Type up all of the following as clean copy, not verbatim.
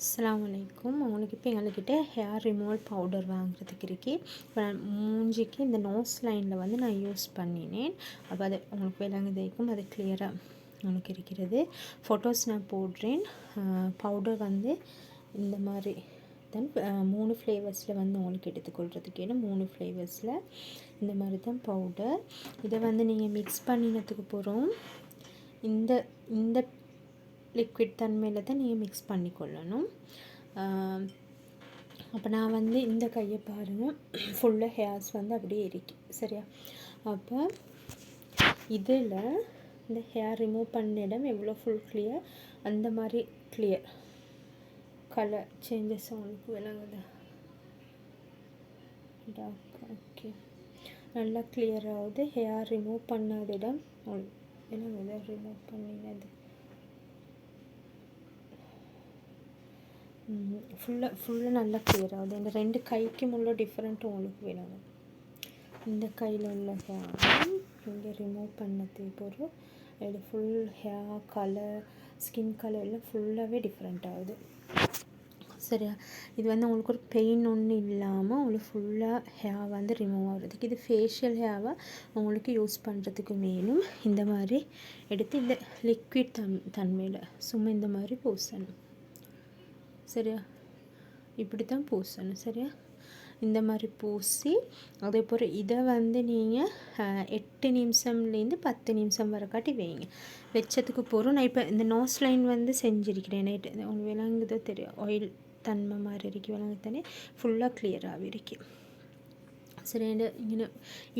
அஸ்ஸலாமு அலைக்கும். உங்களுக்கு இப்போ எங்கள்கிட்ட ஹேர் ரிமூவல் பவுடர் வாங்குறதுக்கு இருக்கு. இப்போ நான் மூஞ்சிக்கு இந்த நோஸ் லைனில் வந்து நான் யூஸ் பண்ணினேன். அப்போ அது உங்களுக்கு விளங்குதைக்கும் அது கிளியராக உங்களுக்கு இருக்கிறது. ஃபோட்டோஸ் நான் போடுறேன். பவுடர் வந்து இந்த மாதிரி தான் 3 ஃப்ளேவர்ஸில் வந்து உங்களுக்கு எடுத்துக்கொள்கிறதுக்கு ஏன்னா 3 ஃப்ளேவர்ஸில் இந்த மாதிரி தான் பவுடர். இதை வந்து நீங்கள் மிக்ஸ் பண்ணினதுக்கு போகிறோம் இந்த இந்த லிக்விட் தன்மையில் தான் நீங்கள் மிக்ஸ் பண்ணிக்கொள்ளணும். அப்போ நான் வந்து இந்த கையை பாருங்கள், ஃபுல்லாக ஹேர்ஸ் வந்து அப்படியே இருக்கு சரியா. அப்போ இதில் இந்த ஹேர் ரிமூவ் பண்ண இடம் எவ்வளோ ஃபுல் கிளியர், அந்த மாதிரி கிளியர் கலர் சேஞ்சஸ் உங்களுக்கு விளங்குது. ஓகே, நல்லா கிளியர் ஆகுது. ஹேர் ரிமூவ் பண்ணாத இடம் விளங்குது, ரிமூவ் பண்ணினது ஃபுல்லாக நல்லா கிளியர் ஆகுது. இந்த 2 கைக்கும் உள்ள டிஃப்ரெண்ட் உங்களுக்கு வேணும். இந்த கையில் உள்ள ஹேர் இங்கே ரிமூவ் பண்ணது போகிறோம். இது full hair colour, skin colour எல்லாம் ஃபுல்லாகவே டிஃப்ரெண்ட் ஆகுது சரியா. இது வந்து உங்களுக்கு ஒரு பெயின் ஒன்றும் இல்லாமல் உங்களுக்கு ஃபுல்லாக ஹேர் வந்து ரிமூவ் ஆகுறதுக்கு, இது ஃபேஷியல் ஹேரை உங்களுக்கு யூஸ் பண்ணுறதுக்கு மேலும் இந்த மாதிரி எடுத்து இந்த லிக்விட் தன்மையில் சும்மா இந்த மாதிரி பூசணும் சரியா. இப்படி தான் பூசணும் சரியா. இந்த மாதிரி பூசி அதே போல் இதை வந்து நீங்கள் 8 நிமிஷம்லேருந்து 10 நிமிஷம் வரைக்காட்டி வைங்க. வச்சதுக்கு போகிறோம். நான் இப்போ இந்த நோஸ் லைன் வந்து செஞ்சுருக்கிறேன். நைட்டு உங்களுக்கு விளங்குதோ தெரியும், ஆயில் தன்மை மாதிரி இருக்கு விளங்கு தானே, ஃபுல்லாக கிளியராகவே இருக்கு சரி. இங்கே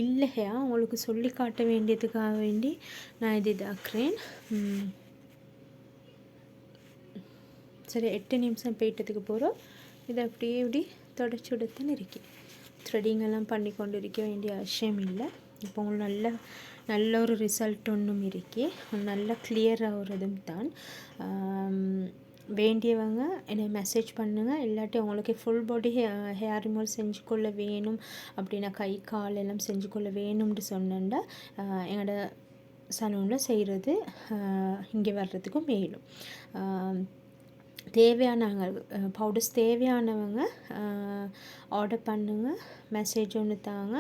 இல்லையா உங்களுக்கு சொல்லி காட்ட வேண்டியதுக்காக வேண்டி நான் இது இதாக்குறேன் சரி. 8 நிமிஷம் போயிட்டதுக்கு போகிறோம். இதை அப்படியே இப்படி தொடச்சி விடத்தானே இருக்கு. த்ரெடிங்கெல்லாம் பண்ணி கொண்டு இருக்க வேண்டிய அவசியம் இல்லை. இப்போ உங்களுக்கு நல்ல ஒரு ரிசல்ட் ஒன்றும் இருக்கு, நல்லா கிளியர் ஆகுறதும் தான். வேண்டியவங்க என்னை மெசேஜ் பண்ணுங்கள். இல்லாட்டி அவங்களுக்கு ஃபுல் பாடி ஹேர் ரிமூவல் செஞ்சுக்கொள்ள வேணும் அப்படின்னா, கை கால் எல்லாம் செஞ்சுக்கொள்ள வேணும்னு சொன்னேன்டா எங்களோட சலூனில் செய்கிறது இங்கே வர்றதுக்கும் மேலும் தேவையான பவுடர்ஸ் தேவையானவங்க ஆர்டர் பண்ணுங்கள், மெசேஜ் ஒன்று தாங்க.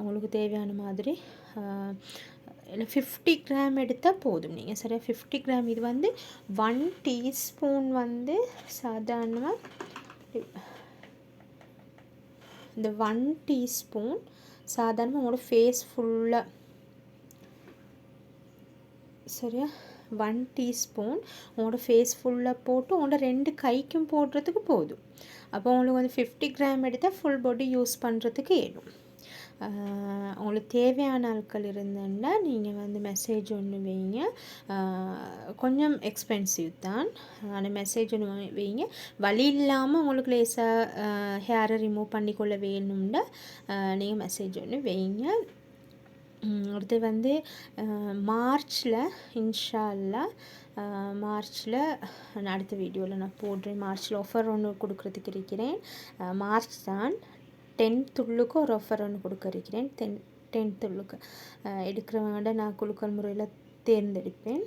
உங்களுக்கு தேவையான மாதிரி 50 கிராம் எடுத்தால் போதும் நீங்கள் சரியா. 50 கிராம் இது வந்து 1 டீஸ்பூன் வந்து சாதாரணமாக இந்த 1 டீஸ்பூன் சாதாரணமாக உங்களோட ஃபேஸ் ஃபுல்லாக சரியா. 1 டீஸ்பூன் உங்களோட ஃபேஸ் ஃபுல்லாக போட்டு உங்களோட 2 கைக்கும் போடுறதுக்கு போதும். அப்போ உங்களுக்கு வந்து 50 கிராம் எடுத்தால் ஃபுல் பாடி யூஸ் பண்ணுறதுக்கு ஏறும். உங்களுக்கு தேவையான ஆட்கள் இருந்தேன்னா நீங்கள் வந்து மெசேஜ் ஒன்று வைங்க. கொஞ்சம் எக்ஸ்பென்சிவ் தான், ஆனால் மெசேஜ் ஒன்று வைங்க. வழி இல்லாமல் உங்களுக்கு லேசாக ஹேரை ரிமூவ் பண்ணிக்கொள்ள வேணும்னா நீங்கள் மெசேஜ் ஒன்று வைங்க. அடுத்து வந்து மார்ச்சில் இன்ஷா அல்லாஹ் மார்ச்சில் நான் அடுத்த வீடியோவில் நான் போடுறேன். மார்ச்சில் ஆஃபர் ஒன்று கொடுக்குறதுக்கு இருக்கிறேன். மார்ச் தான் 10th ஒரு ஆஃபர் ஒன்று கொடுக்க இருக்கிறேன். 10th எடுக்கிறவங்க நான் குலுக்கல் முறையில் தேர்ந்தெடுப்பேன்.